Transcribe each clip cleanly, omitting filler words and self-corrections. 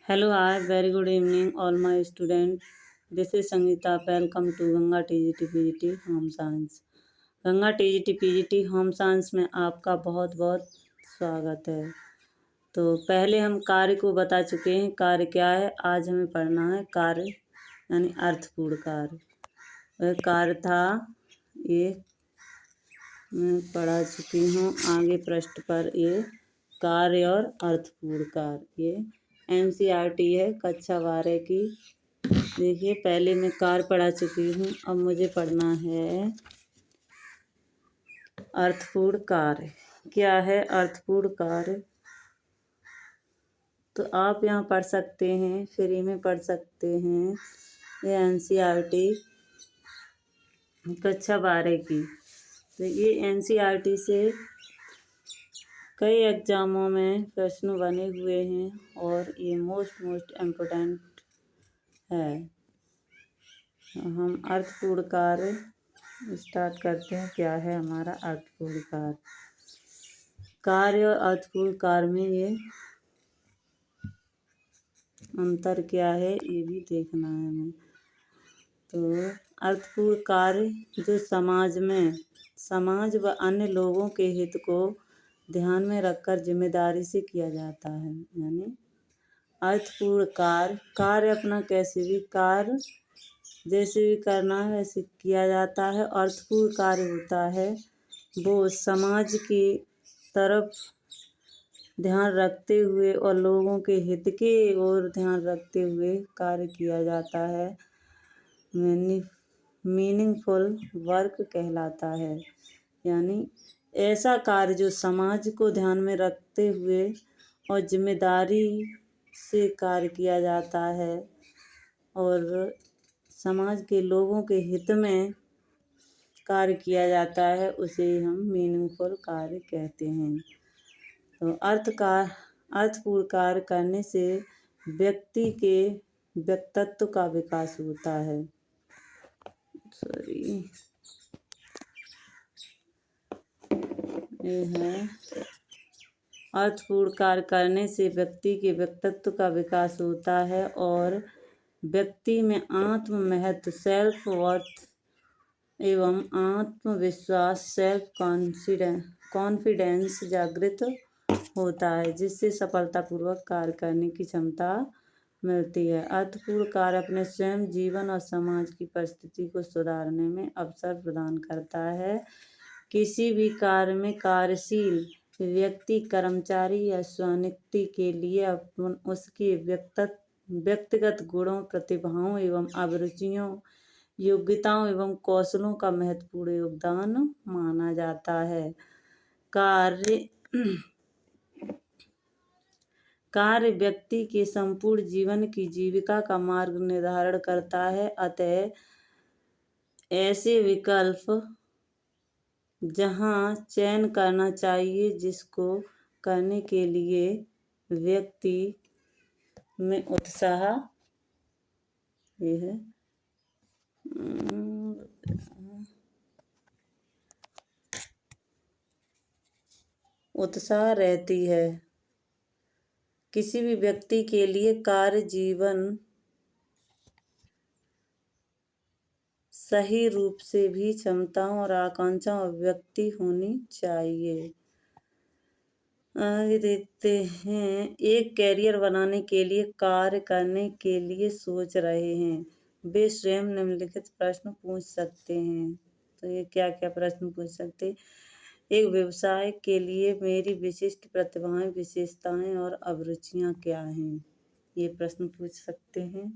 Hello, hi, very good evening, all my students. This is Sangeeta. Welcome to Ganga TGT PGT home science. Ganga TGT PGT home science में आपका बहुत बहुत स्वागत है। तो पहले हम कार्य को बता चुके हैं, कार्य क्या है। आज हमें पढ़ना है कार्य यानी अर्थपूर्ण कार्य। वह कार्य था, ये मैं पढ़ा चुकी हूँ। आगे पृष्ठ पर ये कार्य और अर्थपूर्ण कार्य, ये NCERT है कक्षा 12 की। देखिए, पहले मैं कार्य पढ़ा चुकी हूँ, अब मुझे पढ़ना है अर्थपूर्ण कार्य। क्या है अर्थपूर्ण कार्य? तो आप यहाँ पढ़ सकते हैं, फ्री में पढ़ सकते हैं। ये NCERT कक्षा 12 की। तो ये NCERT से कई एग्जामों में प्रश्न बने हुए हैं और ये मोस्ट इम्पोर्टेंट है। हम अर्थपूर्ण कार्य स्टार्ट करते हैं। क्या है हमारा अर्थपूर्ण कार्य? कार्य और अर्थपूर्ण कार्य में ये अंतर क्या है, ये भी देखना है हमें। तो अर्थपूर्ण कार्य जो समाज व अन्य लोगों के हित को ध्यान में रखकर जिम्मेदारी से किया जाता है। यानी अर्थपूर्ण कार्य अपना कैसे भी कार्य जैसे भी करना है वैसे किया जाता है। अर्थपूर्ण कार्य होता है वो समाज की तरफ ध्यान रखते हुए और लोगों के हित के ओर ध्यान रखते हुए कार्य किया जाता है। मीनिंगफुल वर्क कहलाता है। यानी ऐसा कार्य जो समाज को ध्यान में रखते हुए और जिम्मेदारी से कार्य किया जाता है और समाज के लोगों के हित में कार्य किया जाता है, उसे हम मीनिंगफुल कार्य कहते हैं। तो अर्थपूर्ण कार्य करने से व्यक्ति के व्यक्तित्व का विकास होता है। ये है अर्थपूर्ण कार्य करने से व्यक्ति के व्यक्तित्व का विकास होता है और व्यक्ति में आत्ममहत्व सेल्फ वर्थ एवं आत्मविश्वास सेल्फ कॉन्फिडेंस जागृत होता है, जिससे सफलतापूर्वक कार्य करने की क्षमता मिलती है। अर्थपूर्ण कार्य अपने स्वयं जीवन और समाज की परिस्थिति को सुधारने में अवसर प्रदान करता है। किसी भी कार्य में कार्यशील व्यक्ति कर्मचारी या स्वनियुक्ति के लिए उसके व्यक्तिगत गुणों, प्रतिभाओं एवं अभिरुचियों, योग्यताओं एवं कौशलों का महत्वपूर्ण योगदान माना जाता है। कार्य व्यक्ति के संपूर्ण जीवन की जीविका का मार्ग निर्धारण करता है। अतः ऐसे विकल्प जहाँ चयन करना चाहिए जिसको करने के लिए व्यक्ति में उत्साह रहती है। किसी भी व्यक्ति के लिए कार्य जीवन सही रूप से भी क्षमताओं और आकांक्षाओं अभिव्यक्ति होनी चाहिए। आगे देखते हैं। एक कैरियर बनाने के लिए कार्य करने के लिए सोच रहे हैं, वे स्वयं निम्नलिखित प्रश्न पूछ सकते हैं। तो ये क्या क्या प्रश्न पूछ सकते हैं? एक व्यवसाय के लिए मेरी विशिष्ट प्रतिभाएं, विशेषताएं और अभिरुचियां क्या हैं? ये प्रश्न पूछ सकते हैं।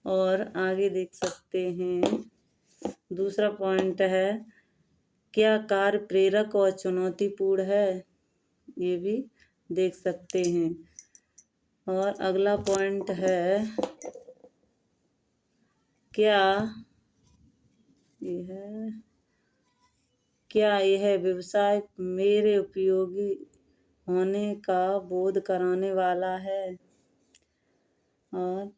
और आगे देख सकते हैं, दूसरा पॉइंट है, क्या कार्य प्रेरक और चुनौतीपूर्ण है? ये भी देख सकते हैं। और अगला पॉइंट है, क्या यह व्यवसाय मेरे उपयोगी होने का बोध कराने वाला है? और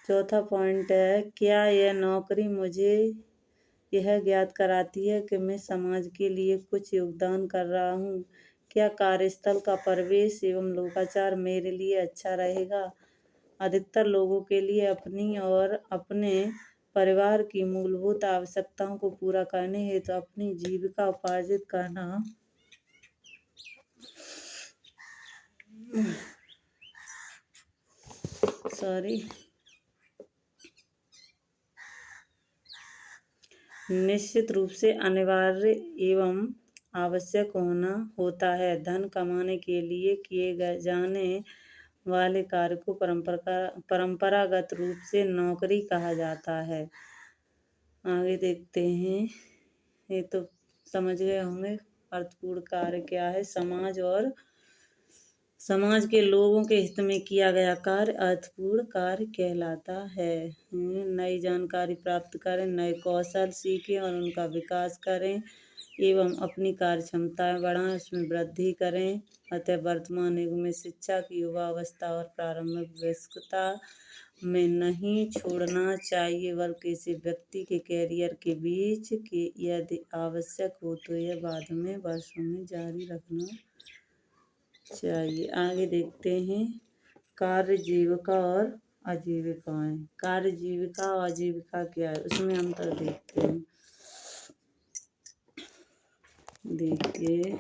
चौथा पॉइंट है, क्या यह नौकरी मुझे यह ज्ञात कराती है कि मैं समाज के लिए कुछ योगदान कर रहा हूँ? क्या कार्यस्थल का परिवेश एवं लोकाचार मेरे लिए अच्छा रहेगा? अधिकतर लोगों के लिए अपनी और अपने परिवार की मूलभूत आवश्यकताओं को पूरा करने हेतु अपनी जीविका उपार्जित करना निश्चित रूप से अनिवार्य एवं आवश्यक होता है। धन कमाने के लिए किए जाने वाले कार्य को परंपरागत रूप से नौकरी कहा जाता है। आगे देखते हैं, ये तो समझ गए होंगे। अर्थपूर्ण कार्य क्या है? समाज के लोगों के हित में किया गया कार्य अर्थपूर्ण कार्य कहलाता है। नई जानकारी प्राप्त करें, नए कौशल सीखें और उनका विकास करें एवं अपनी कार्य क्षमताएं बढ़ाएं, उसमें वृद्धि करें। अतः वर्तमान युग में शिक्षा की युवावस्था और प्रारंभिक वयस्कता में नहीं छोड़ना चाहिए, बल्कि इसे व्यक्ति के कैरियर के बीच के यदि आवश्यक हो तो यह बाद में वर्षों में जारी रखना चाहिए। आगे देखते हैं, कार्य जीविका और आजीविकाएं। कार्य जीविका और आजीविका क्या है, उसमें अंतर देखते हैं। देखिए,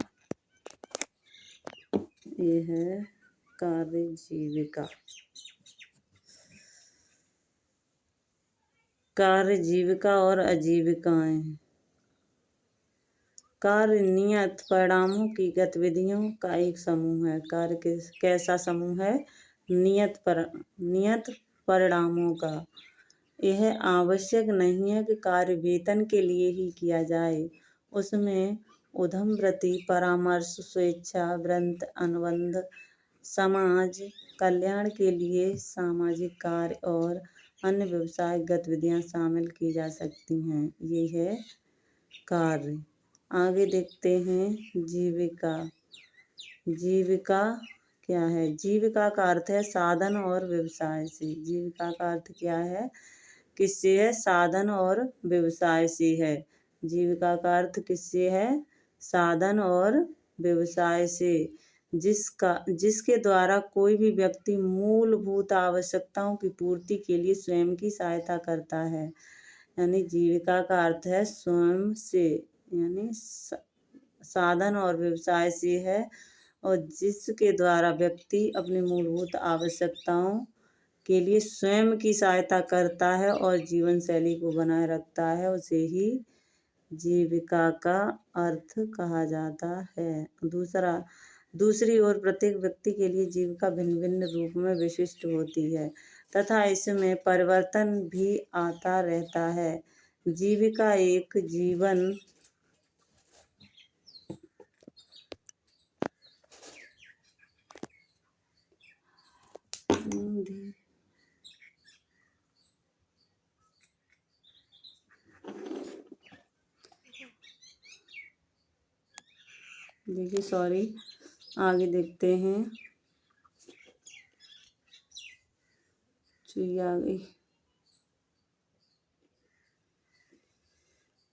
ये है कार्य जीविका। कार्य जीविका और आजीविकाएं। कार्य नियत परिणामों की गतिविधियों का एक समूह है। कार्य कैसा समूह है? नियत परिणामों का। यह आवश्यक नहीं है कि कार्य वेतन के लिए ही किया जाए। उसमें उद्यम वृत्ति, परामर्श, स्वेच्छा, व्रत, अनुबंध, समाज कल्याण के लिए सामाजिक कार्य और अन्य व्यावसायिक गतिविधियां शामिल की जा सकती हैं। ये है कार्य। आगे देखते हैं, जीविका। जीविका क्या है? जीविका का अर्थ है साधन और व्यवसाय से। जीविका का अर्थ क्या है? किससे है? साधन और व्यवसाय से है। जीविका का अर्थ किससे है? साधन और व्यवसाय से, जिसके द्वारा कोई भी व्यक्ति मूलभूत आवश्यकताओं की पूर्ति के लिए स्वयं की सहायता करता है। यानी जीविका का अर्थ है स्वयं से, यानी साधन और व्यवसाय से है, और जिसके द्वारा व्यक्ति अपनी मूलभूत आवश्यकताओं के लिए स्वयं की सहायता करता है और जीवन शैली को बनाए रखता है, उसे ही जीविका का अर्थ कहा जाता है। दूसरी ओर प्रत्येक व्यक्ति के लिए जीविका भिन्न भिन्न रूप में विशिष्ट होती है तथा इसमें परिवर्तन भी आता रहता है। जीविका एक जीवन आगे देखते हैं, आगे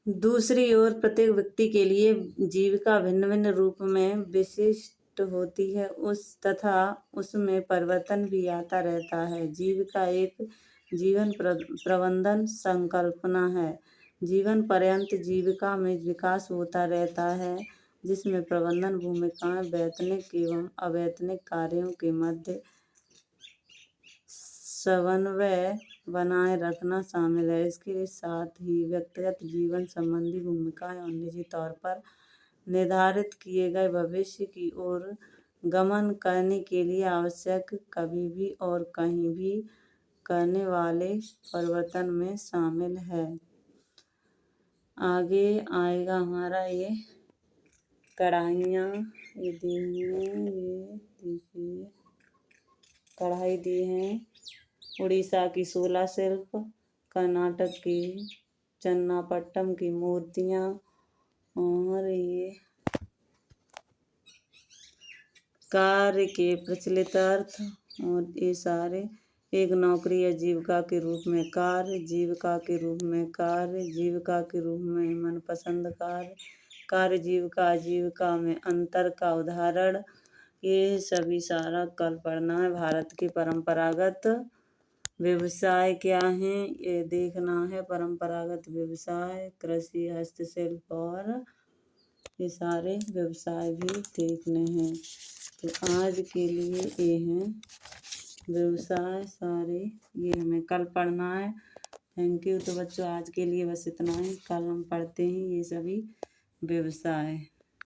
दूसरी ओर प्रत्येक व्यक्ति के लिए जीविका भिन्न भिन्न रूप में विशिष्ट होती है तथा उसमें परिवर्तन भी आता रहता है। जीविका एक जीवन प्रबंधन संकल्पना है। जीवन पर्यंत जीविका में विकास होता रहता है, जिसमें प्रबंधन भूमिकाएं वैतनिक एवं अवैतनिक कार्यों के मध्य समन्वय बनाए रखना शामिल है। इसके साथ ही व्यक्तिगत जीवन संबंधी भूमिकाएं और निजी तौर पर निर्धारित किए गए भविष्य की ओर गमन करने के लिए आवश्यक कभी भी और कहीं भी करने वाले परिवर्तन में शामिल है। आगे आएगा हमारा ये कढ़ाइयाँ, ये देखिए कढ़ाई दी हैं। उड़ीसा की शोला शिल्प, कर्नाटक की चन्नापट्टम की मूर्तियाँ, और ये कार्य के प्रचलित अर्थ, और ये सारे एक नौकरी या जीविका के रूप में कार्य, जीविका के रूप में कार्य, जीविका के रूप में मनपसंद कार्य, कार्य जीविका आजीविका में अंतर का उदाहरण, ये सभी सारा कल पढ़ना है। भारत के परंपरागत व्यवसाय क्या हैं ये देखना है। परंपरागत व्यवसाय, कृषि, हस्तशिल्प और ये सारे व्यवसाय भी देखने हैं। तो आज के लिए ये हैं व्यवसाय सारे, ये हमें कल पढ़ना है। Thank you. तो बच्चों आज के लिए बस इतना ही। कल हम पढ़ते हैं ये सभी व्यवसाय।